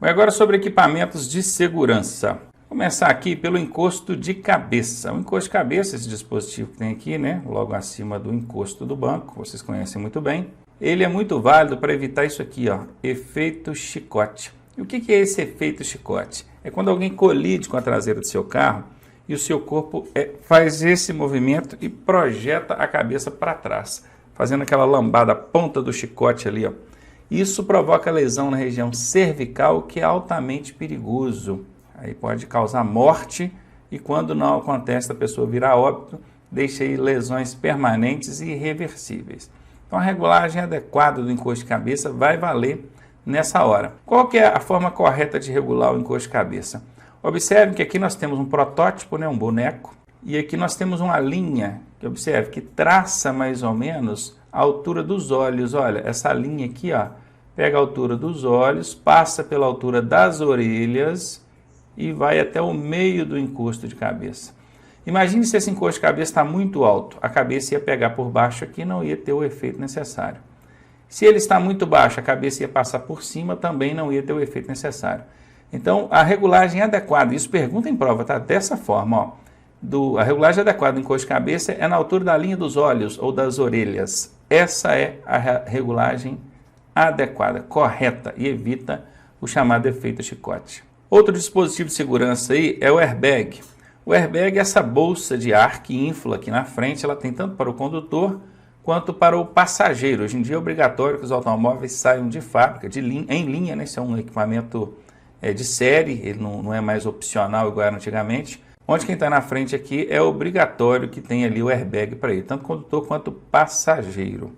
Bom, agora sobre equipamentos de segurança. Vou começar aqui pelo encosto de cabeça. O encosto de cabeça, esse dispositivo que tem aqui, né, logo acima do encosto do banco, vocês conhecem muito bem. Ele é muito válido para evitar isso aqui, ó, efeito chicote. E o que é esse efeito chicote? É quando alguém colide com a traseira do seu carro e o seu corpo faz esse movimento e projeta a cabeça para trás, fazendo aquela lambada, a ponta do chicote ali, ó. Isso provoca lesão na região cervical, que é altamente perigoso. Aí pode causar morte e, quando não acontece, a pessoa virar óbito, deixa aí lesões permanentes e irreversíveis. Então a regulagem adequada do encosto de cabeça vai valer nessa hora. Qual que é a forma correta de regular o encosto de cabeça? Observe que aqui nós temos um protótipo, né, um boneco, e aqui nós temos uma linha, que observe, que traça mais ou menos a altura dos olhos. Olha, essa linha aqui, ó, pega a altura dos olhos, passa pela altura das orelhas e vai até o meio do encosto de cabeça. Imagine se esse encosto de cabeça está muito alto, a cabeça ia pegar por baixo aqui e não ia ter o efeito necessário. Se ele está muito baixo, a cabeça ia passar por cima, também não ia ter o efeito necessário. Então, a regulagem adequada, isso pergunta em prova, tá? Dessa forma, ó. A regulagem adequada do encosto de cabeça é na altura da linha dos olhos ou das orelhas. Essa é a regulagem adequada, correta, e evita o chamado efeito chicote. Outro dispositivo de segurança aí é o airbag. O airbag é essa bolsa de ar que infla aqui na frente, ela tem tanto para o condutor quanto para o passageiro. Hoje em dia é obrigatório que os automóveis saiam de fábrica, em linha, né? Isso é um equipamento de série, ele não é mais opcional igual era antigamente. Onde quem está na frente aqui é obrigatório que tenha ali o airbag para ele, tanto condutor quanto passageiro.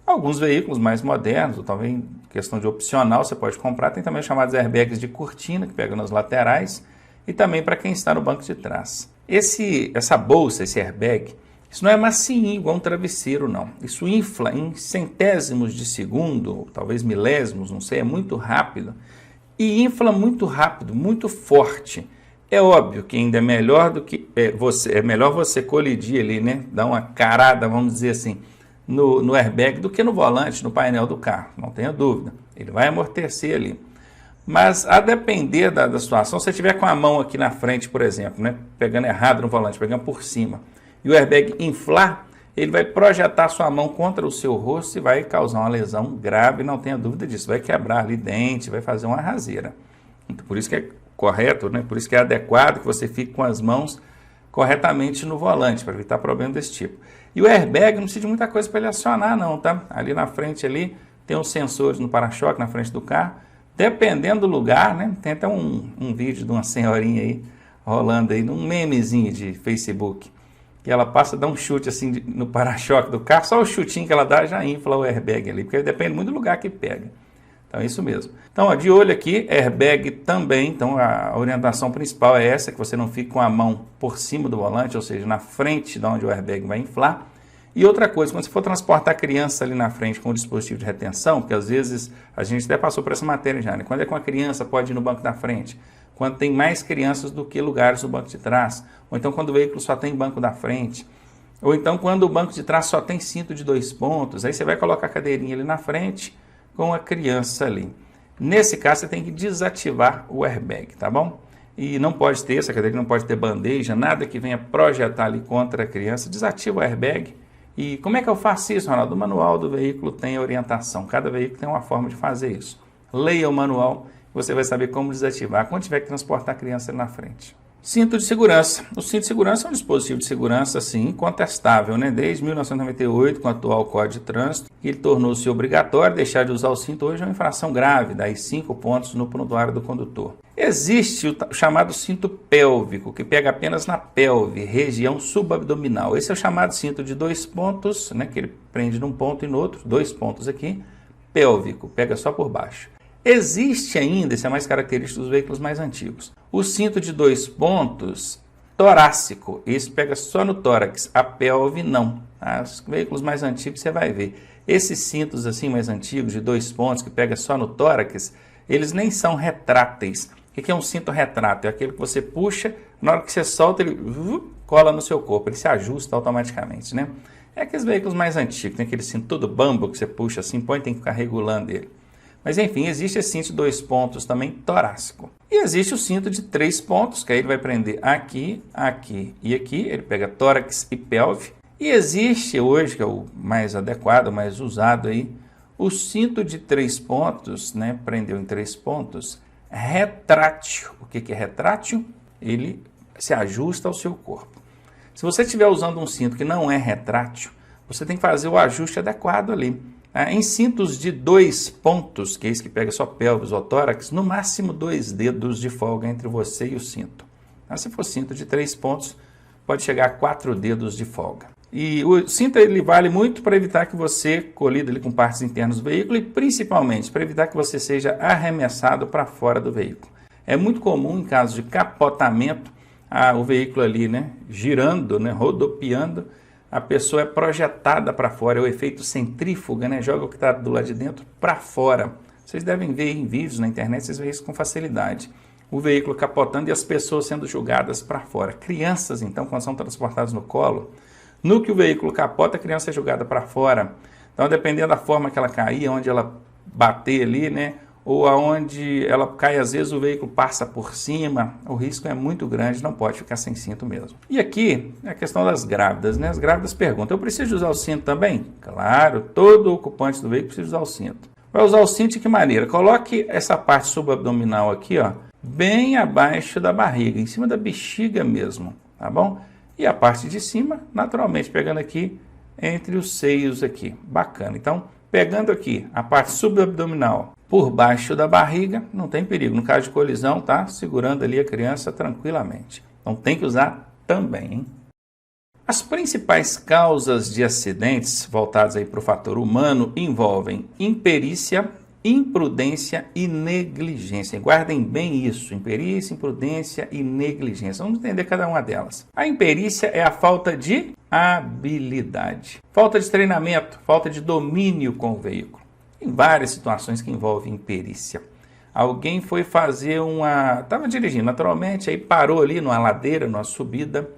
Alguns veículos mais modernos, ou talvez questão de opcional, você pode comprar, tem também os chamados airbags de cortina, que pegam nas laterais, e também para quem está no banco de trás. Essa bolsa, esse airbag, isso não é macio igual um travesseiro, não. Isso infla em centésimos de segundo, ou talvez milésimos, não sei, é muito rápido. E infla muito rápido, muito forte. É óbvio que ainda é melhor do que é melhor você colidir ali, né? Dar uma carada, vamos dizer assim, no airbag do que no volante, no painel do carro. Não tenha dúvida. Ele vai amortecer ali. Mas a depender da situação, se você estiver com a mão aqui na frente, por exemplo, né? Pegando errado no volante, pegando por cima, e o airbag inflar, ele vai projetar sua mão contra o seu rosto e vai causar uma lesão grave, não tenha dúvida disso. Vai quebrar ali dente, vai fazer uma raseira. Então, por isso que é correto, né? Por isso que é adequado que você fique com as mãos corretamente no volante, para evitar problema desse tipo. E o airbag não precisa de muita coisa para ele acionar, não, tá? Ali na frente ali tem uns sensores no para-choque na frente do carro. Dependendo do lugar, né? Tem até um vídeo de uma senhorinha aí rolando aí, num memezinho de Facebook, que ela passa, dá um chute assim no para-choque do carro, só o chutinho que ela dá já infla o airbag ali, porque depende muito do lugar que pega. Então é isso mesmo. Então, ó, de olho aqui, airbag também. Então a orientação principal é essa, que você não fique com a mão por cima do volante, ou seja, na frente de onde o airbag vai inflar. E outra coisa, quando você for transportar a criança ali na frente com o dispositivo de retenção, porque às vezes a gente até passou por essa matéria já, né? Quando é com a criança, pode ir no banco da frente. Quando tem mais crianças do que lugares no banco de trás. Ou então quando o veículo só tem banco da frente. Ou então quando o banco de trás só tem cinto de 2 pontos. Aí você vai colocar a cadeirinha ali na frente com a criança ali. Nesse caso, você tem que desativar o airbag, tá bom? E não pode ter, essa cadeirinha não pode ter bandeja, nada que venha projetar ali contra a criança. Desativa o airbag. E como é que eu faço isso, Ronaldo? O manual do veículo tem orientação. Cada veículo tem uma forma de fazer isso. Leia o manual, você vai saber como desativar quando tiver que transportar a criança ali na frente. Cinto de segurança. O cinto de segurança é um dispositivo de segurança, assim, incontestável, né? Desde 1998, com o atual Código de Trânsito, ele tornou-se obrigatório. Deixar de usar o cinto hoje é uma infração grave, daí 5 pontos no prontuário do condutor. Existe o chamado cinto pélvico, que pega apenas na pelve, região subabdominal. Esse é o chamado cinto de 2 pontos, né? Que ele prende num ponto e no outro, 2 pontos aqui, pélvico, pega só por baixo. Existe ainda, esse é mais característico dos veículos mais antigos, o cinto de 2 pontos torácico. Esse pega só no tórax, a pelve não. Os veículos mais antigos você vai ver. Esses cintos assim mais antigos, de 2 pontos, que pega só no tórax, eles nem são retráteis. O que é um cinto retrátil? É aquele que você puxa, na hora que você solta, ele cola no seu corpo, ele se ajusta automaticamente, né? É aqueles veículos mais antigos, tem aquele cinto todo bambo que você puxa assim, põe, tem que ficar regulando ele. Mas enfim, existe esse cinto de 2 pontos também torácico. E existe o cinto de 3 pontos, que aí ele vai prender aqui, aqui e aqui. Ele pega tórax e pelve. E existe hoje, que é o mais adequado, o mais usado aí, o cinto de 3 pontos, né? Prendeu em 3 pontos, retrátil. O que é retrátil? Ele se ajusta ao seu corpo. Se você estiver usando um cinto que não é retrátil, você tem que fazer o ajuste adequado ali. Em cintos de 2 pontos, que é esse que pega só pelvis ou tórax, no máximo 2 dedos de folga entre você e o cinto. Se for cinto de 3 pontos, pode chegar a 4 dedos de folga. E o cinto ele vale muito para evitar que você colida ali com partes internas do veículo e principalmente para evitar que você seja arremessado para fora do veículo. É muito comum em caso de capotamento, o veículo ali, né, girando, né, rodopiando, a pessoa é projetada para fora, é o efeito centrífuga, né? Joga o que está do lado de dentro para fora. Vocês devem ver em vídeos na internet, vocês veem isso com facilidade. O veículo capotando e as pessoas sendo jogadas para fora. Crianças, então, quando são transportadas no colo, no que o veículo capota, a criança é jogada para fora. Então, dependendo da forma que ela cair, onde ela bater ali, né? Ou aonde ela cai, às vezes o veículo passa por cima, o risco é muito grande, não pode ficar sem cinto mesmo. E aqui é a questão das grávidas, né? As grávidas perguntam, eu preciso usar o cinto também? Claro, todo ocupante do veículo precisa usar o cinto. Vai usar o cinto de que maneira? Coloque essa parte subabdominal aqui, ó, bem abaixo da barriga, em cima da bexiga mesmo, tá bom? E a parte de cima, naturalmente, pegando aqui entre os seios aqui, bacana. Então, pegando aqui a parte subabdominal por baixo da barriga, não tem perigo. No caso de colisão, tá segurando ali a criança tranquilamente. Então tem que usar também, hein? As principais causas de acidentes voltadas aí para o fator humano envolvem imperícia, imprudência e negligência. Guardem bem isso, imperícia, imprudência e negligência. Vamos entender cada uma delas. A imperícia é a falta de habilidade, falta de treinamento, falta de domínio com o veículo. Tem várias situações que envolvem imperícia. Alguém foi fazer estava dirigindo naturalmente, aí parou ali numa ladeira, numa subida.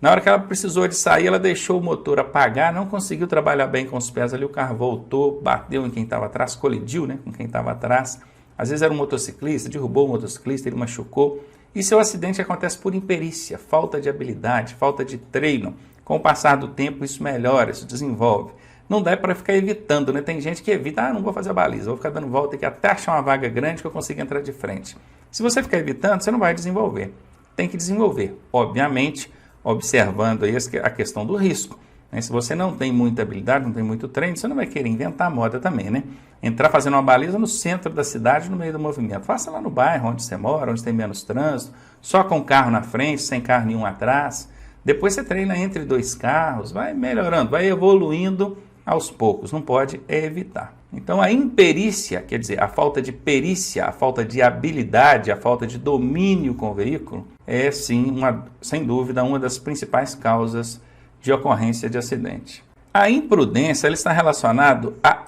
Na hora que ela precisou de sair, ela deixou o motor apagar, não conseguiu trabalhar bem com os pés ali, o carro voltou, bateu em quem estava atrás, colidiu, né, com quem estava atrás. Às vezes era um motociclista, derrubou o motociclista, ele machucou. E seu acidente acontece por imperícia, falta de habilidade, falta de treino. Com o passar do tempo, isso melhora, isso desenvolve. Não dá para ficar evitando, né? Tem gente que evita, não vou fazer a baliza, vou ficar dando volta aqui até achar uma vaga grande que eu consiga entrar de frente. Se você ficar evitando, você não vai desenvolver. Tem que desenvolver, obviamente, observando aí a questão do risco. Né? Se você não tem muita habilidade, não tem muito treino, você não vai querer inventar moda também, né? Entrar fazendo uma baliza no centro da cidade, no meio do movimento. Faça lá no bairro, onde você mora, onde tem menos trânsito, só com carro na frente, sem carro nenhum atrás. Depois você treina entre 2 carros, vai melhorando, vai evoluindo aos poucos, não pode evitar. Então a imperícia, quer dizer, a falta de perícia, a falta de habilidade, a falta de domínio com o veículo, é sim, sem dúvida, uma das principais causas de ocorrência de acidente. A imprudência ela está relacionada a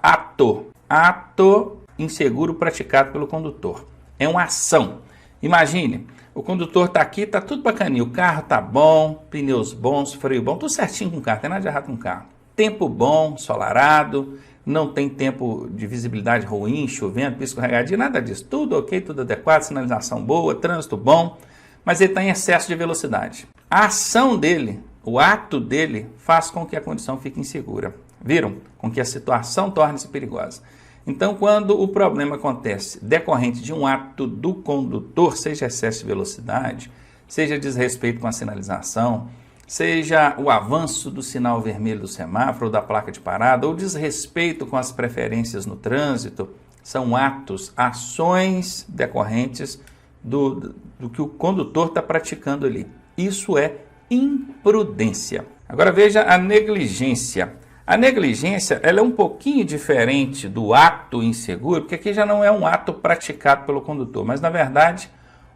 ato inseguro praticado pelo condutor. É uma ação. Imagine, o condutor está aqui, está tudo bacaninho, o carro está bom, pneus bons, freio bom, tudo certinho com o carro, não tem nada de errado com o carro. Tempo bom, ensolarado, não tem tempo de visibilidade ruim, chovendo, pisco escorregadio, nada disso. Tudo ok, tudo adequado, sinalização boa, trânsito bom, mas ele está em excesso de velocidade. A ação dele, o ato dele, faz com que a condição fique insegura. Viram? Com que a situação torne-se perigosa. Então, quando o problema acontece decorrente de um ato do condutor, seja excesso de velocidade, seja desrespeito com a sinalização, seja o avanço do sinal vermelho do semáforo, ou da placa de parada, ou desrespeito com as preferências no trânsito, são atos, ações decorrentes do que o condutor está praticando ali. Isso é imprudência. Agora veja a negligência. A negligência ela é um pouquinho diferente do ato inseguro, porque aqui já não é um ato praticado pelo condutor, mas na verdade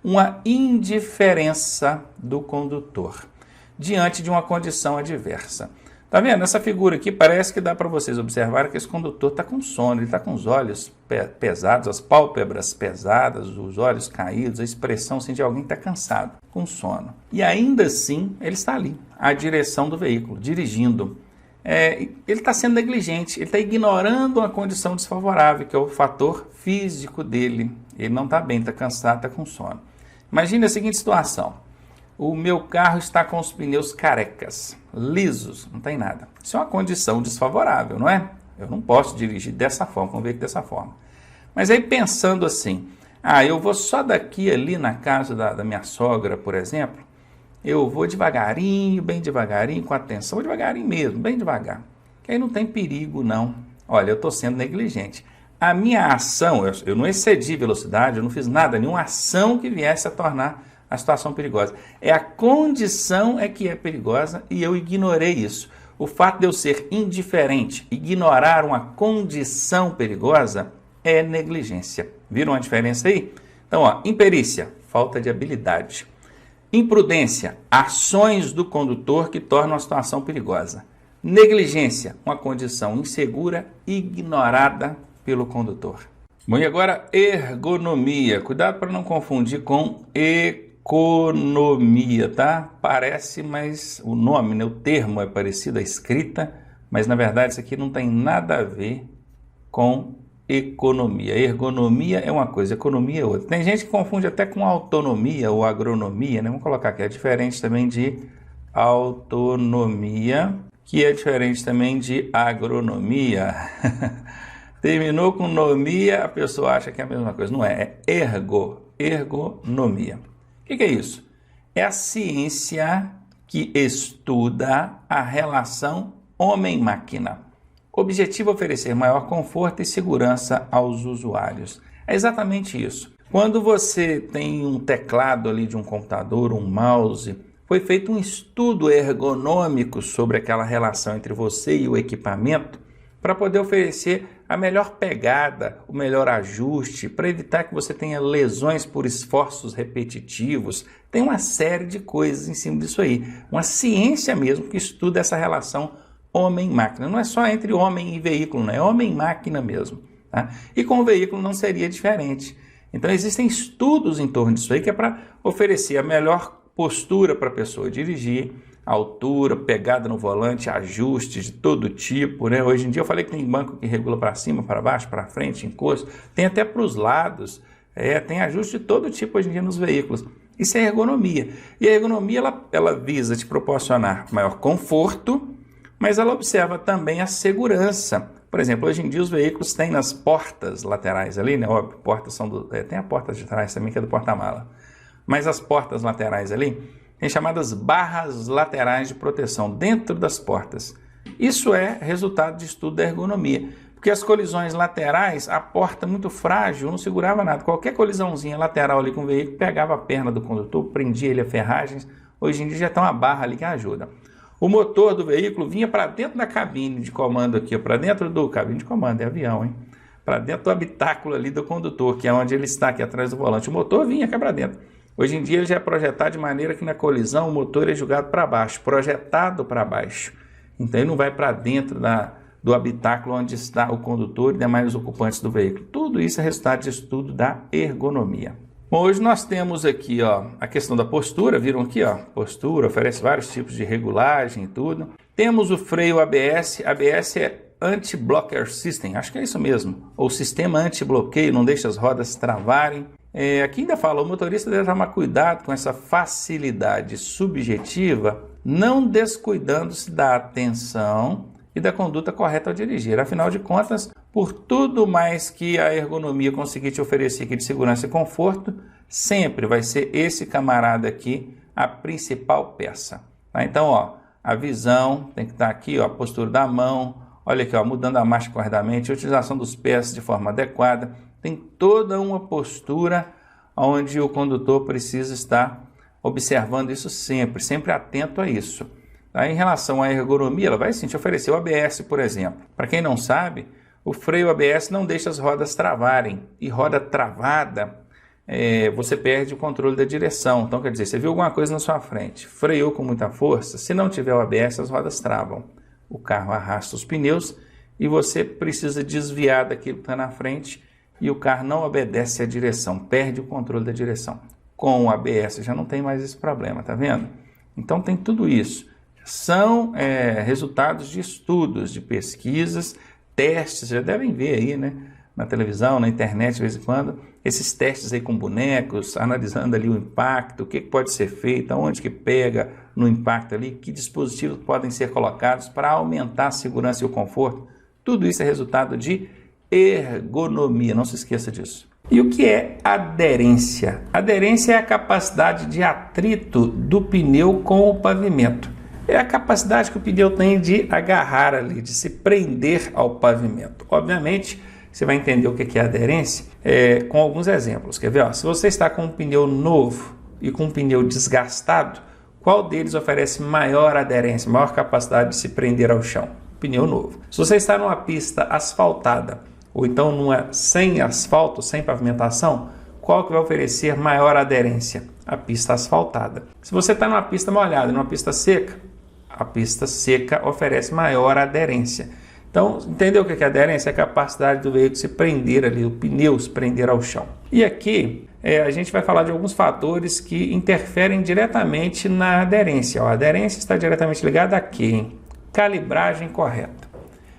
uma indiferença do condutor diante de uma condição adversa. Tá vendo? Essa figura aqui parece que dá para vocês observar que esse condutor está com sono, ele está com os olhos pesados, as pálpebras pesadas, os olhos caídos, a expressão assim, de alguém que está cansado, com sono. E ainda assim, ele está ali, à direção do veículo, dirigindo. ele está sendo negligente, ele está ignorando uma condição desfavorável, que é o fator físico dele. Ele não está bem, está cansado, está com sono. Imagine a seguinte situação: o meu carro está com os pneus carecas, lisos, não tem nada. Isso é uma condição desfavorável, não é? Eu não posso dirigir dessa forma, com um veículo dessa forma. Mas aí pensando assim, eu vou só daqui ali na casa da minha sogra, por exemplo, eu vou devagarinho, bem devagarinho, com atenção, devagarinho mesmo, bem devagar. Que aí não tem perigo, não. Olha, eu estou sendo negligente. A minha ação, eu não excedi velocidade, eu não fiz nada, nenhuma ação que viesse a tornar a situação perigosa. A condição que é perigosa e eu ignorei isso. O fato de eu ser indiferente, ignorar uma condição perigosa, é negligência. Viram a diferença aí? Então, imperícia, falta de habilidade. Imprudência, ações do condutor que tornam a situação perigosa. Negligência, uma condição insegura, ignorada pelo condutor. Bom, e agora ergonomia. Cuidado para não confundir com economia, tá? Parece, mas o nome, o termo é parecido, a escrita, mas na verdade isso aqui não tem nada a ver com economia. Ergonomia é uma coisa, economia é outra. Tem gente que confunde até com autonomia ou agronomia, né? Vamos colocar aqui, é diferente também de autonomia, que é diferente também de agronomia. Terminou com nomia, a pessoa acha que é a mesma coisa. Não é, ergonomia. O que é isso? É a ciência que estuda a relação homem-máquina. Objetivo: oferecer maior conforto e segurança aos usuários. É exatamente isso. Quando você tem um teclado ali de um computador, um mouse, foi feito um estudo ergonômico sobre aquela relação entre você e o equipamento para poder oferecer a melhor pegada, o melhor ajuste, para evitar que você tenha lesões por esforços repetitivos. Tem uma série de coisas em cima disso aí. Uma ciência mesmo que estuda essa relação homem-máquina. Não é só entre homem e veículo, não é homem-máquina mesmo. Tá? E com o veículo não seria diferente. Então existem estudos em torno disso aí que é para oferecer a melhor postura para a pessoa dirigir, altura, pegada no volante, ajustes de todo tipo, né? Hoje em dia eu falei que tem banco que regula para cima, para baixo, para frente, encosto, tem até para os lados, tem ajuste de todo tipo hoje em dia nos veículos. Isso é ergonomia. E a ergonomia ela visa te proporcionar maior conforto, mas ela observa também a segurança. Por exemplo, hoje em dia os veículos têm nas portas laterais ali, né? Óbvio, portas são tem a porta de trás também, que é do porta-mala. Mas as portas laterais ali tem chamadas barras laterais de proteção dentro das portas. Isso é resultado de estudo da ergonomia, porque as colisões laterais, a porta muito frágil, não segurava nada. Qualquer colisãozinha lateral ali com o veículo pegava a perna do condutor, prendia ele a ferragens. Hoje em dia já tem uma barra ali que ajuda. O motor do veículo vinha para dentro da cabine de comando aqui, para dentro do cabine de comando, é avião, hein? Para dentro do habitáculo ali do condutor, que é onde ele está aqui atrás do volante. O motor vinha cá para dentro. Hoje em dia ele já é projetado de maneira que na colisão o motor é jogado para baixo, projetado para baixo. Então ele não vai para dentro do habitáculo onde está o condutor e demais ocupantes do veículo. Tudo isso é resultado de estudo da ergonomia. Bom, hoje nós temos aqui a questão da postura, viram aqui, postura, oferece vários tipos de regulagem e tudo. Temos o freio ABS, ABS é Anti-Blocker System, acho que é isso mesmo, ou sistema anti-bloqueio, não deixa as rodas travarem. Aqui ainda fala, o motorista deve tomar cuidado com essa facilidade subjetiva, não descuidando-se da atenção e da conduta correta ao dirigir. Afinal de contas, por tudo mais que a ergonomia conseguir te oferecer aqui de segurança e conforto, sempre vai ser esse camarada aqui a principal peça. Tá? Então, a visão tem que estar aqui, a postura da mão, olha aqui, mudando a marcha corretamente, a utilização dos pés de forma adequada. Tem toda uma postura onde o condutor precisa estar observando isso sempre atento a isso. Tá? Em relação à ergonomia, ela vai sim te oferecer o ABS, por exemplo. Para quem não sabe, o freio ABS não deixa as rodas travarem. E roda travada, você perde o controle da direção. Então, quer dizer, você viu alguma coisa na sua frente, freou com muita força, se não tiver o ABS, as rodas travam. O carro arrasta os pneus e você precisa desviar daquilo que está na frente e o carro não obedece à direção, perde o controle da direção. Com o ABS já não tem mais esse problema, tá vendo? Então tem tudo isso. são resultados de estudos, de pesquisas, testes, já devem ver aí, né, na televisão, na internet de vez em quando, esses testes aí com bonecos, analisando ali o impacto, o que pode ser feito, aonde que pega no impacto ali, que dispositivos podem ser colocados para aumentar a segurança e o conforto. Tudo isso é resultado de ergonomia, não se esqueça disso. E o que é aderência? Aderência é a capacidade de atrito do pneu com o pavimento. É a capacidade que o pneu tem de agarrar ali, de se prender ao pavimento. Obviamente, você vai entender o que é aderência com alguns exemplos. Quer ver? Ó, se você está com um pneu novo e com um pneu desgastado, qual deles oferece maior aderência, maior capacidade de se prender ao chão? Pneu novo. Se você está numa pista asfaltada, ou então numa sem asfalto, sem pavimentação, qual que vai oferecer maior aderência? A pista asfaltada. Se você está numa pista molhada e numa pista seca, a pista seca oferece maior aderência. Então, entendeu o que é aderência? É a capacidade do veículo se prender ali, o pneu se prender ao chão. E aqui a gente vai falar de alguns fatores que interferem diretamente na aderência. A aderência está diretamente ligada a quê? Hein? Calibragem correta.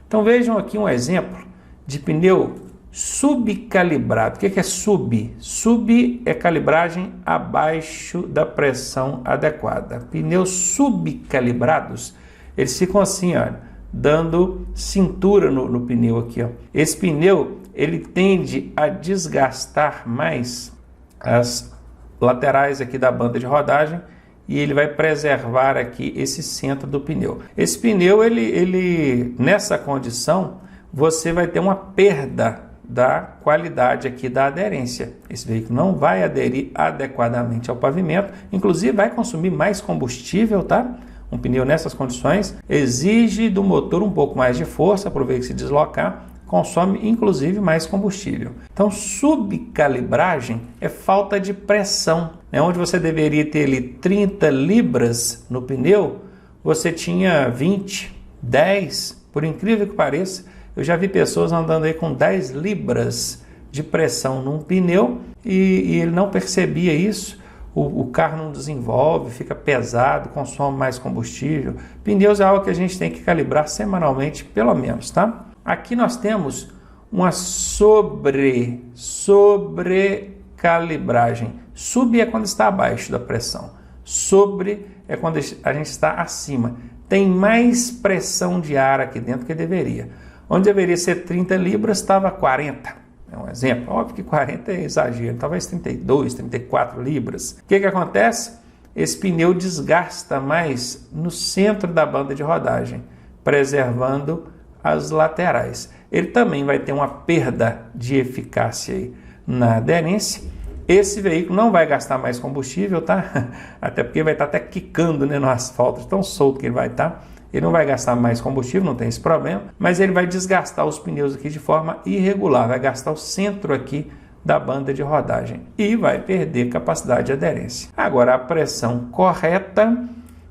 Então vejam aqui um exemplo de pneu subcalibrado. O que é sub? Sub é calibragem abaixo da pressão adequada. Pneus subcalibrados, eles ficam assim, olha, dando cintura no pneu aqui, ó. Esse pneu, ele tende a desgastar mais as laterais aqui da banda de rodagem e ele vai preservar aqui esse centro do pneu. Esse pneu, ele nessa condição, você vai ter uma perda da qualidade aqui da aderência. Esse veículo não vai aderir adequadamente ao pavimento, inclusive vai consumir mais combustível, tá? Um pneu nessas condições exige do motor um pouco mais de força para o veículo se deslocar, consome inclusive mais combustível. Então, subcalibragem é falta de pressão, né? Onde você deveria ter ali 30 libras no pneu, você tinha 20, 10, por incrível que pareça. Eu já vi pessoas andando aí com 10 libras de pressão num pneu e ele não percebia isso. O carro não desenvolve, fica pesado, consome mais combustível. Pneus é algo que a gente tem que calibrar semanalmente, pelo menos, tá? Aqui nós temos uma sobrecalibragem. Sub é quando está abaixo da pressão. Sobre é quando a gente está acima. Tem mais pressão de ar aqui dentro que deveria. Onde deveria ser 30 libras, estava 40. É um exemplo. Óbvio que 40 é exagero, talvez 32, 34 libras. O que acontece? Esse pneu desgasta mais no centro da banda de rodagem, preservando as laterais. Ele também vai ter uma perda de eficácia aí na aderência. Esse veículo não vai gastar mais combustível, tá? Até porque vai estar até quicando, né, no asfalto, tão solto que ele vai estar. Ele não vai gastar mais combustível, não tem esse problema, mas ele vai desgastar os pneus aqui de forma irregular, vai gastar o centro aqui da banda de rodagem e vai perder capacidade de aderência. Agora, a pressão correta,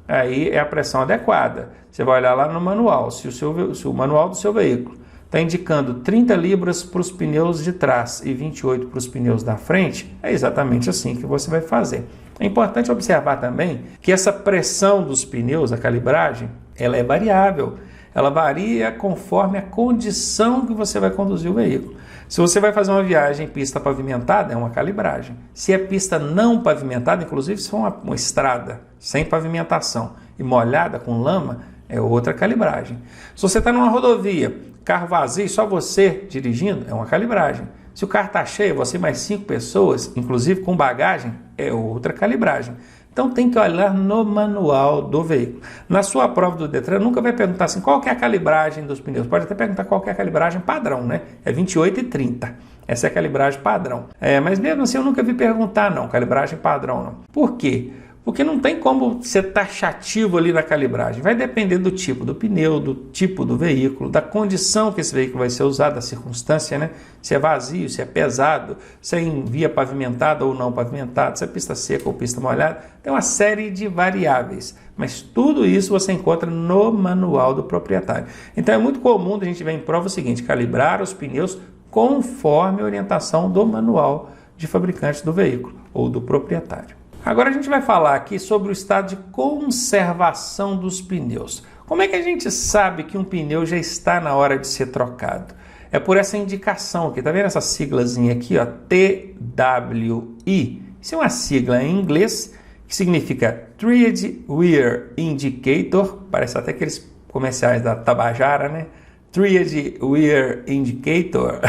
aí é a pressão adequada. Você vai olhar lá no manual, se o manual do seu veículo está indicando 30 libras para os pneus de trás e 28 para os pneus da frente, é exatamente assim que você vai fazer. É importante observar também que essa pressão dos pneus, a calibragem, ela é variável. Ela varia conforme a condição que você vai conduzir o veículo. Se você vai fazer uma viagem em pista pavimentada, é uma calibragem. Se é pista não pavimentada, inclusive se for uma estrada sem pavimentação e molhada com lama, é outra calibragem. Se você está numa rodovia, carro vazio, só você dirigindo, é uma calibragem. Se o carro está cheio, você mais 5 pessoas, inclusive com bagagem, é outra calibragem. Então tem que olhar no manual do veículo. Na sua prova do Detran, nunca vai perguntar assim, qual que é a calibragem dos pneus. Pode até perguntar qual que é a calibragem padrão, né? É 28 e 30. Essa é a calibragem padrão. Mas mesmo assim eu nunca vi perguntar não, calibragem padrão não. Por quê? Porque não tem como ser taxativo ali na calibragem. Vai depender do tipo do pneu, do tipo do veículo, da condição que esse veículo vai ser usado, da circunstância, né? Se é vazio, se é pesado, se é em via pavimentada ou não pavimentada, se é pista seca ou pista molhada. Tem uma série de variáveis. Mas tudo isso você encontra no manual do proprietário. Então é muito comum a gente ver em prova o seguinte, calibrar os pneus conforme a orientação do manual de fabricante do veículo ou do proprietário. Agora a gente vai falar aqui sobre o estado de conservação dos pneus. Como é que a gente sabe que um pneu já está na hora de ser trocado? É por essa indicação aqui, tá vendo essa siglazinha aqui, ó, TWI? Isso é uma sigla em inglês que significa Tread Wear Indicator, parece até aqueles comerciais da Tabajara, né? Tread Wear Indicator,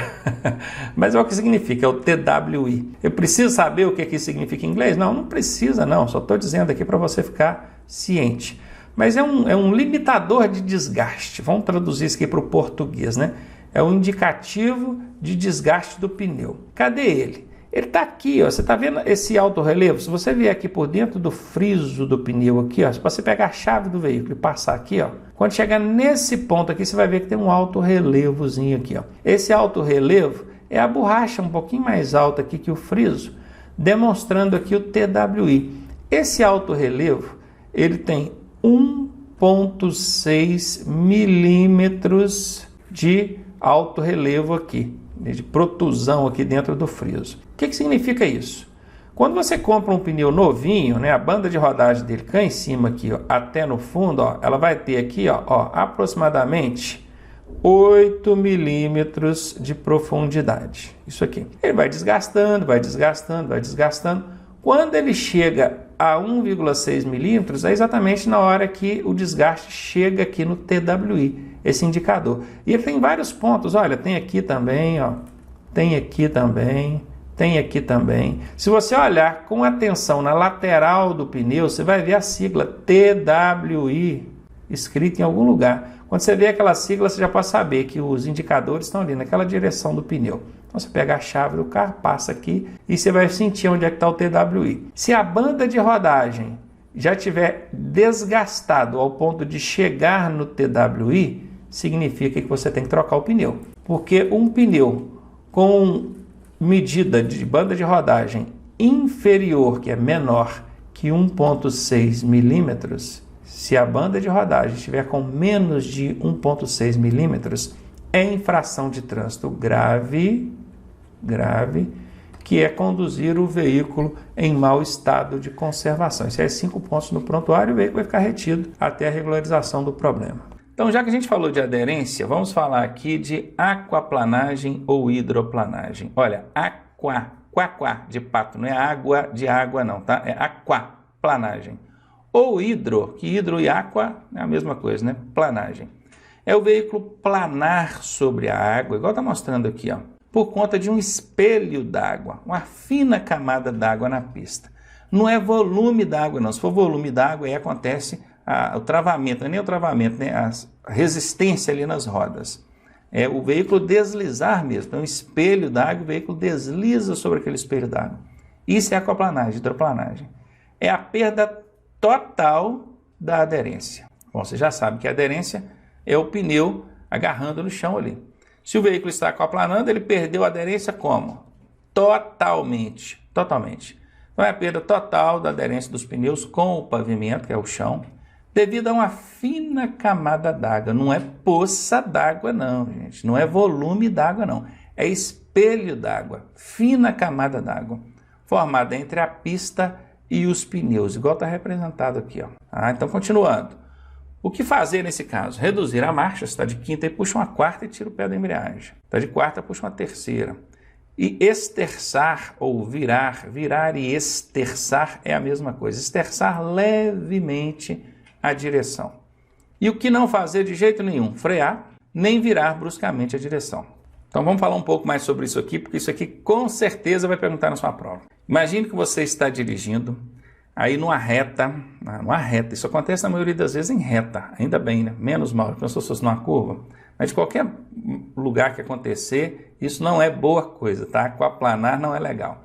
mas é o que significa, é o TWI. Eu preciso saber o que isso significa em inglês? Não, não precisa não, só estou dizendo aqui para você ficar ciente. Mas é um limitador de desgaste, vamos traduzir isso aqui para o português, né? É um indicativo de desgaste do pneu. Cadê ele? Ele está aqui, ó. Você está vendo esse alto relevo? Se você vier aqui por dentro do friso do pneu aqui, ó, se você pegar a chave do veículo e passar aqui, ó, quando chegar nesse ponto aqui, você vai ver que tem um alto relevozinho aqui, ó. Esse alto relevo é a borracha um pouquinho mais alta aqui que o friso, demonstrando aqui o TWI. Esse alto relevo, ele tem 1,6 milímetros de alto relevo aqui, de protusão aqui dentro do friso. O que significa isso? Quando você compra um pneu novinho, né, a banda de rodagem dele cá em cima aqui, ó, até no fundo, ó, ela vai ter aqui, ó, aproximadamente 8 milímetros de profundidade. Isso aqui. Ele vai desgastando, vai desgastando, vai desgastando. Quando ele chega a 1,6 milímetros, é exatamente na hora que o desgaste chega aqui no TWI, esse indicador. E ele tem vários pontos, olha, tem aqui também, ó, tem aqui também, tem aqui também. Se você olhar com atenção na lateral do pneu, você vai ver a sigla TWI escrita em algum lugar. Quando você vê aquela sigla, você já pode saber que os indicadores estão ali naquela direção do pneu. Então você pega a chave do carro, passa aqui e você vai sentir onde é que está o TWI. Se a banda de rodagem já tiver desgastado ao ponto de chegar no TWI, significa que você tem que trocar o pneu. Porque um pneu com medida de banda de rodagem inferior, que é menor que 1,6 milímetros, se a banda de rodagem estiver com menos de 1,6 milímetros, é infração de trânsito grave, que é conduzir o veículo em mau estado de conservação. Isso é 5 pontos no prontuário e o veículo vai ficar retido até a regularização do problema. Então, já que a gente falou de aderência, vamos falar aqui de aquaplanagem ou hidroplanagem. Olha, aqua de pato, não é água de água não, tá? É aquaplanagem. Ou hidro, que hidro e aqua é a mesma coisa, né? Planagem. É o veículo planar sobre a água, igual está mostrando aqui, ó, por conta de um espelho d'água, uma fina camada d'água na pista. Não é volume d'água não, se for volume d'água aí acontece o travamento, não é nem o travamento, né? A resistência ali nas rodas. É o veículo deslizar mesmo, então espelho d'água, o veículo desliza sobre aquele espelho d'água. Isso é aquaplanagem, hidroplanagem. É a perda total da aderência. Bom, você já sabe que a aderência é o pneu agarrando no chão ali. Se o veículo está aquaplanando, ele perdeu a aderência como? Totalmente. Então é a perda total da aderência dos pneus com o pavimento, que é o chão, devido a uma fina camada d'água. Não é poça d'água não, gente. Não é volume d'água não. É espelho d'água, fina camada d'água, formada entre a pista e os pneus, igual está representado aqui, ó. Então, continuando. O que fazer nesse caso? Reduzir a marcha, está de quinta e puxa uma quarta e tira o pé da embreagem. Está de quarta, puxa uma terceira. E esterçar ou virar e esterçar é a mesma coisa. Esterçar levemente a direção. E o que não fazer de jeito nenhum? Frear, nem virar bruscamente a direção. Então vamos falar um pouco mais sobre isso aqui, porque isso aqui com certeza vai perguntar na sua prova. Imagine que você está dirigindo, aí numa reta, isso acontece na maioria das vezes em reta, ainda bem, né? Menos mal, porque se fosse numa curva. Mas de qualquer lugar que acontecer, isso não é boa coisa, tá? Aquaplanar não é legal.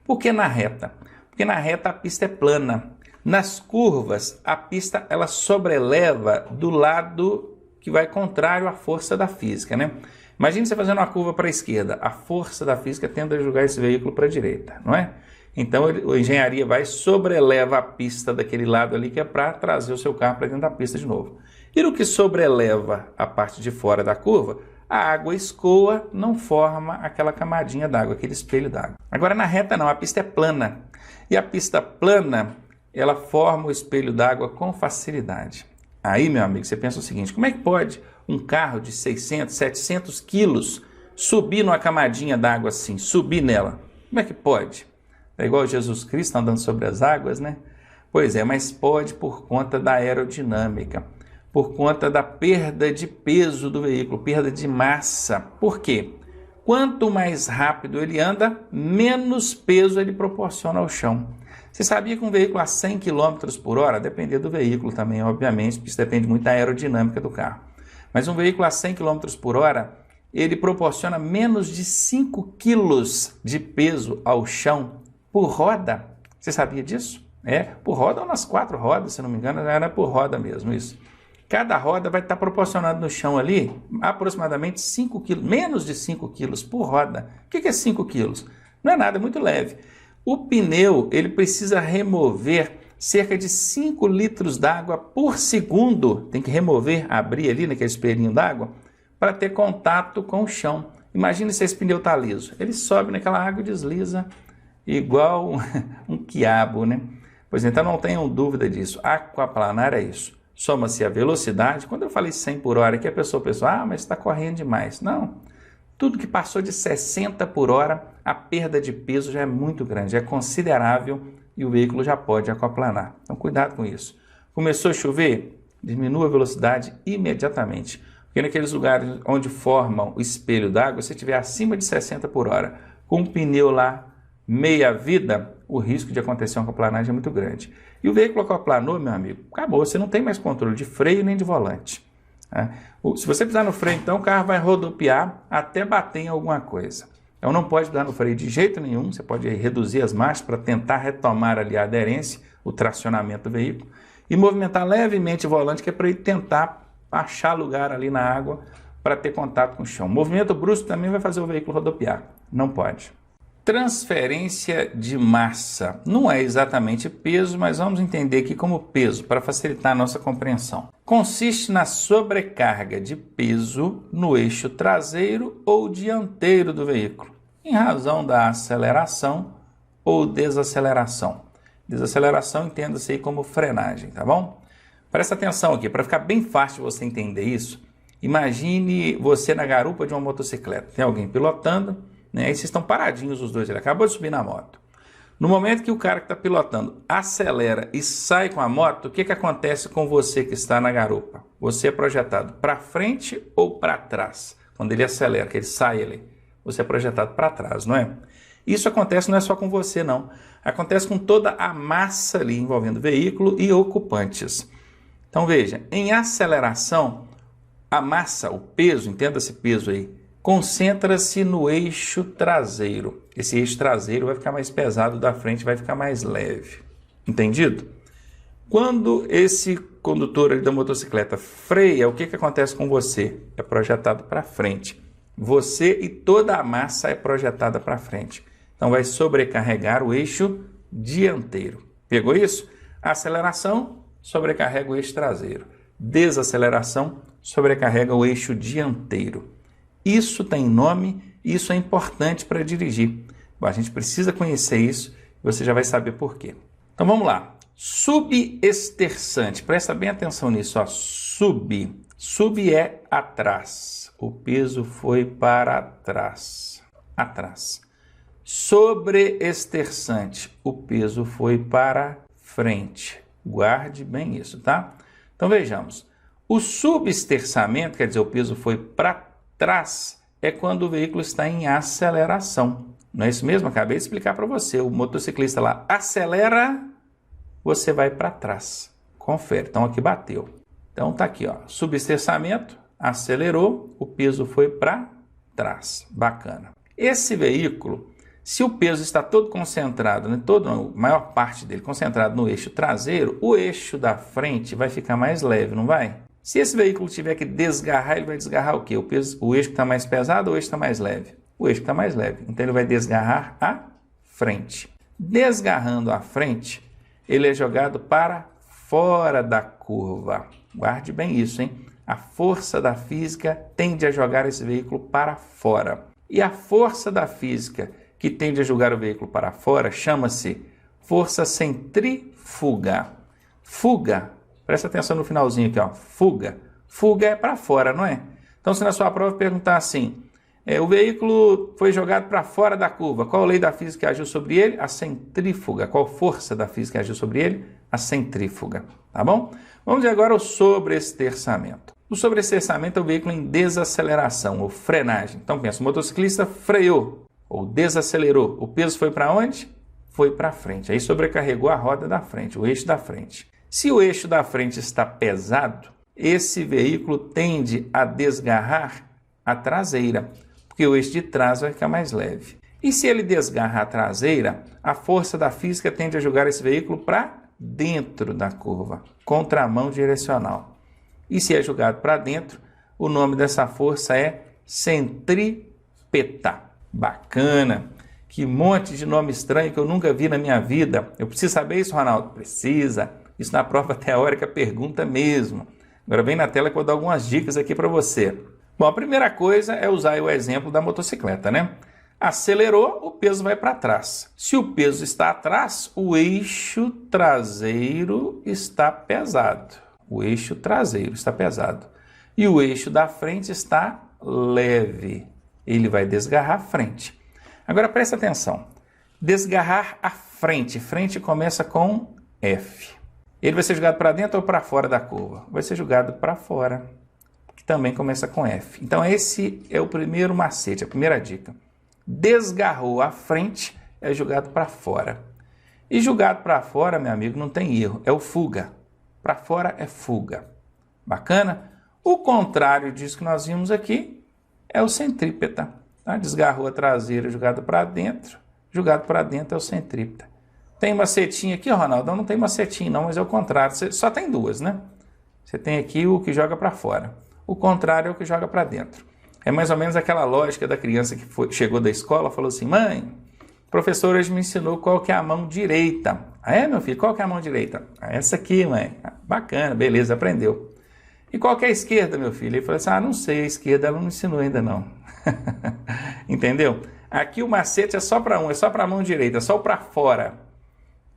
Por que na reta? Porque na reta a pista é plana. Nas curvas, a pista ela sobreleva do lado que vai contrário à força da física, né? Imagine você fazendo uma curva para a esquerda, a força da física tende a jogar esse veículo para a direita, não é? Então a engenharia vai sobreleva a pista daquele lado ali que é para trazer o seu carro para dentro da pista de novo. E no que sobreleva a parte de fora da curva, a água escoa, não forma aquela camadinha d'água, aquele espelho d'água. Agora na reta não, a pista é plana. E a pista plana, ela forma o espelho d'água com facilidade. Aí, meu amigo, você pensa o seguinte, como é que pode um carro de 600, 700 quilos subir numa camadinha d'água assim, subir nela? Como é que pode? É igual Jesus Cristo andando sobre as águas, né? Pois é, mas pode por conta da aerodinâmica, por conta da perda de peso do veículo, perda de massa. Por quê? Quanto mais rápido ele anda, menos peso ele proporciona ao chão. Você sabia que um veículo a 100 km por hora, depende do veículo também, obviamente, porque isso depende muito da aerodinâmica do carro. Mas um veículo a 100 km por hora, ele proporciona menos de 5 kg de peso ao chão por roda. Você sabia disso? Por roda ou nas 4 rodas, se não me engano, era por roda mesmo isso. Cada roda vai estar proporcionando no chão ali aproximadamente 5 kg, menos de 5 kg por roda. O que é 5 kg? Não é nada, é muito leve. O pneu, ele precisa remover cerca de 5 litros d'água por segundo. Tem que remover, abrir ali naquele espelhinho d'água para ter contato com o chão. Imagina se esse pneu está liso. Ele sobe naquela água e desliza igual um quiabo, né? Pois então não tenham dúvida disso. Aquaplanar é isso. Soma-se a velocidade. Quando eu falei 100 por hora aqui, a pessoa pensou, mas está correndo demais. Não. Tudo que passou de 60 por hora, a perda de peso já é muito grande, é considerável e o veículo já pode aquaplanar. Então, cuidado com isso. Começou a chover? Diminua a velocidade imediatamente. Porque naqueles lugares onde formam o espelho d'água, se estiver acima de 60 por hora, com um pneu lá meia vida, o risco de acontecer uma aquaplanagem é muito grande. E o veículo aquaplanou, meu amigo, acabou, você não tem mais controle de freio nem de volante. Se você pisar no freio, então o carro vai rodopiar até bater em alguma coisa. Então não pode pisar no freio de jeito nenhum, você pode reduzir as marchas para tentar retomar ali a aderência, o tracionamento do veículo, e movimentar levemente o volante, que é para ele tentar achar lugar ali na água para ter contato com o chão. O movimento brusco também vai fazer o veículo rodopiar, não pode. Transferência de massa. Não é exatamente peso, mas vamos entender aqui como peso, para facilitar a nossa compreensão. Consiste na sobrecarga de peso no eixo traseiro ou dianteiro do veículo, em razão da aceleração ou desaceleração. Desaceleração entenda-se aí como frenagem, tá bom? Presta atenção aqui, para ficar bem fácil você entender isso, imagine você na garupa de uma motocicleta. Tem alguém pilotando, né? Aí vocês estão paradinhos os dois, ele acabou de subir na moto. No momento que o cara que está pilotando acelera e sai com a moto, o que acontece com você que está na garupa? Você é projetado para frente ou para trás? Quando ele acelera, que ele sai ali, você é projetado para trás, não é? Isso acontece não é só com você, não. Acontece com toda a massa ali envolvendo veículo e ocupantes. Então veja, em aceleração, a massa, o peso, entenda esse peso aí, concentra-se no eixo traseiro. Esse eixo traseiro vai ficar mais pesado, da frente vai ficar mais leve. Entendido? Quando esse condutor ali da motocicleta freia, o que acontece com você? É projetado para frente. Você e toda a massa é projetada para frente. Então vai sobrecarregar o eixo dianteiro. Pegou isso? Aceleração, sobrecarrega o eixo traseiro. Desaceleração, sobrecarrega o eixo dianteiro. Isso tem nome, isso é importante para dirigir. Bom, a gente precisa conhecer isso e você já vai saber por quê. Então vamos lá. Subesterçante, presta bem atenção nisso. Ó. Sub é atrás. O peso foi para trás. Atrás. Sobreesterçante, o peso foi para frente. Guarde bem isso, tá? Então vejamos. O subesterçamento, quer dizer, o peso foi para trás, é quando o veículo está em aceleração. Não é isso mesmo? Acabei de explicar para você. O motociclista lá acelera, você vai para trás. Confere. Então aqui bateu. Então tá aqui, ó. Subesterçamento, acelerou, o peso foi para trás. Bacana. Esse veículo, se o peso está todo concentrado, né, a maior parte dele concentrado no eixo traseiro, o eixo da frente vai ficar mais leve, não vai? Se esse veículo tiver que desgarrar, ele vai desgarrar o quê? O eixo que está mais pesado ou o eixo que está mais leve? O eixo que está mais leve. Então ele vai desgarrar a frente. Desgarrando a frente, ele é jogado para fora da curva. Guarde bem isso, hein? A força da física tende a jogar esse veículo para fora. E a força da física que tende a jogar o veículo para fora chama-se força centrífuga. Fuga, presta atenção no finalzinho aqui, ó. Fuga. Fuga é para fora, não é? Então, se na sua prova perguntar assim, o veículo foi jogado para fora da curva, qual lei da física que agiu sobre ele? A centrífuga. Qual força da física que agiu sobre ele? A centrífuga, tá bom? Vamos ver agora o sobreesterçamento. O sobreesterçamento é o veículo em desaceleração, ou frenagem. Então, pensa, o motociclista freou, ou desacelerou. O peso foi para onde? Foi para frente. Aí sobrecarregou a roda da frente, o eixo da frente. Se o eixo da frente está pesado, esse veículo tende a desgarrar a traseira, porque o eixo de trás vai ficar mais leve. E se ele desgarra a traseira, a força da física tende a jogar esse veículo para dentro da curva, contramão direcional. E se é jogado para dentro, o nome dessa força é centrípeta. Bacana! Que monte de nome estranho que eu nunca vi na minha vida. Eu preciso saber isso, Ronaldo? Precisa. Isso na prova teórica pergunta mesmo. Agora vem na tela que eu vou dar algumas dicas aqui para você. Bom, a primeira coisa é usar o exemplo da motocicleta, né? Acelerou, o peso vai para trás. Se o peso está atrás, o eixo traseiro está pesado. O eixo traseiro está pesado. E o eixo da frente está leve. Ele vai desgarrar a frente. Agora presta atenção. Desgarrar a frente. Frente começa com F. Ele vai ser jogado para dentro ou para fora da curva? Vai ser jogado para fora, que também começa com F. Então esse é o primeiro macete, a primeira dica. Desgarrou a frente, é jogado para fora. E jogado para fora, meu amigo, não tem erro, é o fuga. Para fora é fuga. Bacana? O contrário disso que nós vimos aqui é o centrípeta. Tá? Desgarrou a traseira, jogado para dentro é o centrípeta. Tem uma setinha aqui, Ronaldo? Não tem uma setinha não, mas é o contrário. Só tem duas, né? Você tem aqui o que joga para fora. O contrário é o que joga para dentro. É mais ou menos aquela lógica da criança que chegou da escola e falou assim, mãe, o professor hoje me ensinou qual que é a mão direita. Ah, é, meu filho? Qual que é a mão direita? Ah, essa aqui, mãe. Ah, bacana, beleza, aprendeu. E qual que é a esquerda, meu filho? Ele falou assim, não sei, a esquerda ela não ensinou ainda não. Entendeu? Aqui o macete é só para um, é só para a mão direita, é só para fora.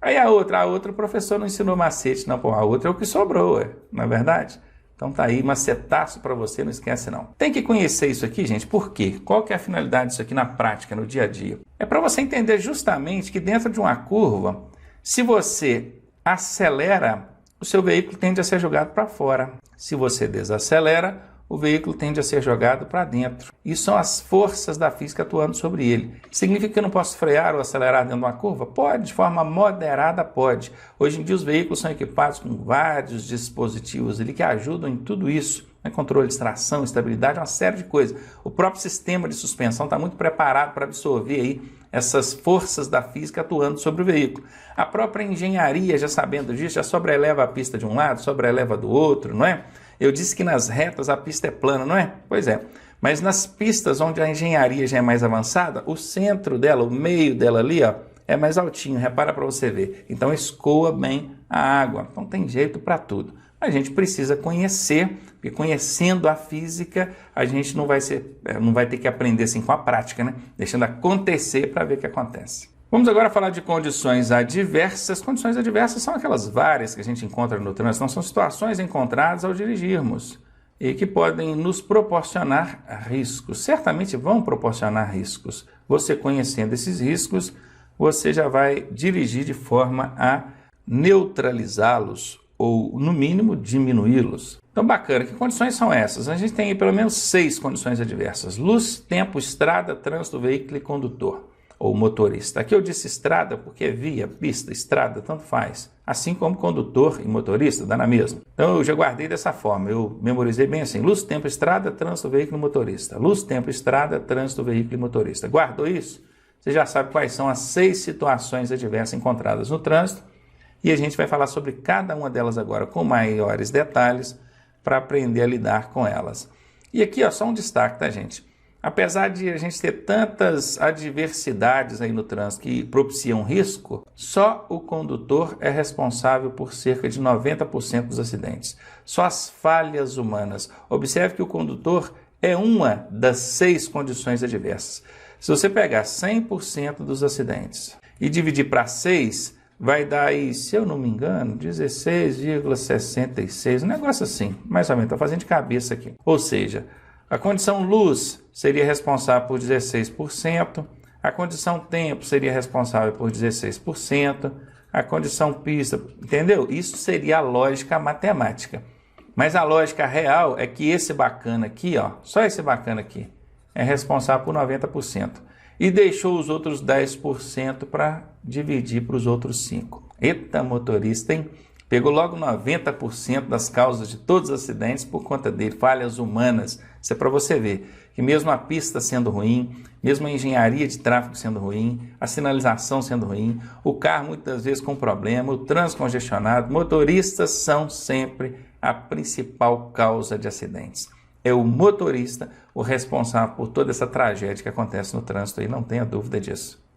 Aí a outra o professor não ensinou macete, não, pô, a outra é o que sobrou, não é verdade? Então tá aí, macetaço para você, não esquece não. Tem que conhecer isso aqui, gente, por quê? Qual que é a finalidade disso aqui na prática, no dia a dia? É para você entender justamente que dentro de uma curva, se você acelera, o seu veículo tende a ser jogado para fora. Se você desacelera, o veículo tende a ser jogado para dentro. Isso são as forças da física atuando sobre ele. Significa que eu não posso frear ou acelerar dentro de uma curva? Pode, de forma moderada pode. Hoje em dia os veículos são equipados com vários dispositivos ali que ajudam em tudo isso. Controle de tração, estabilidade, uma série de coisas. O próprio sistema de suspensão está muito preparado para absorver aí essas forças da física atuando sobre o veículo. A própria engenharia, já sabendo disso, já sobreleva a pista de um lado, sobreleva do outro, não é? Eu disse que nas retas a pista é plana, não é? Pois é. Mas nas pistas onde a engenharia já é mais avançada, o centro dela, o meio dela ali, ó, é mais altinho. Repara para você ver. Então escoa bem a água. Então tem jeito para tudo. A gente precisa conhecer, porque conhecendo a física, a gente não vai ter que aprender assim com a prática, né? Deixando acontecer para ver o que acontece. Vamos agora falar de condições adversas. Condições adversas são aquelas várias que a gente encontra no trânsito, não são situações encontradas ao dirigirmos e que podem nos proporcionar riscos. Certamente vão proporcionar riscos. Você conhecendo esses riscos, você já vai dirigir de forma a neutralizá-los ou, no mínimo, diminuí-los. Então, bacana. Que condições são essas? A gente tem aí pelo menos 6 condições adversas. Luz, tempo, estrada, trânsito, veículo e condutor, ou motorista. Aqui eu disse estrada porque é via, pista, estrada, tanto faz. Assim como condutor e motorista, dá na mesma. Então, eu já guardei dessa forma. Eu memorizei bem assim. Luz, tempo, estrada, trânsito, veículo e motorista. Luz, tempo, estrada, trânsito, veículo e motorista. Guardou isso? Você já sabe quais são as 6 situações adversas encontradas no trânsito. E a gente vai falar sobre cada uma delas agora com maiores detalhes para aprender a lidar com elas. E aqui, ó, só um destaque, tá, gente? Apesar de a gente ter tantas adversidades aí no trânsito que propiciam risco, só o condutor é responsável por cerca de 90% dos acidentes. Só as falhas humanas. Observe que o condutor é uma das 6 condições adversas. Se você pegar 100% dos acidentes e dividir para 6, vai dar aí, se eu não me engano, 16,66, um negócio assim, mais ou menos, estou fazendo de cabeça aqui. Ou seja, a condição luz seria responsável por 16%, a condição tempo seria responsável por 16%, a condição pista, entendeu? Isso seria a lógica matemática. Mas a lógica real é que esse bacana aqui, ó, só esse bacana aqui, é responsável por 90%. E deixou os outros 10% para dividir para os outros 5%. Eita, motorista, hein? Pegou logo 90% das causas de todos os acidentes por conta dele, falhas humanas. Isso é para você ver que mesmo a pista sendo ruim, mesmo a engenharia de tráfego sendo ruim, a sinalização sendo ruim, o carro muitas vezes com problema, o trânsito congestionado, motoristas são sempre a principal causa de acidentes. É o motorista o responsável por toda essa tragédia que acontece no trânsito aí, não tenha dúvida disso.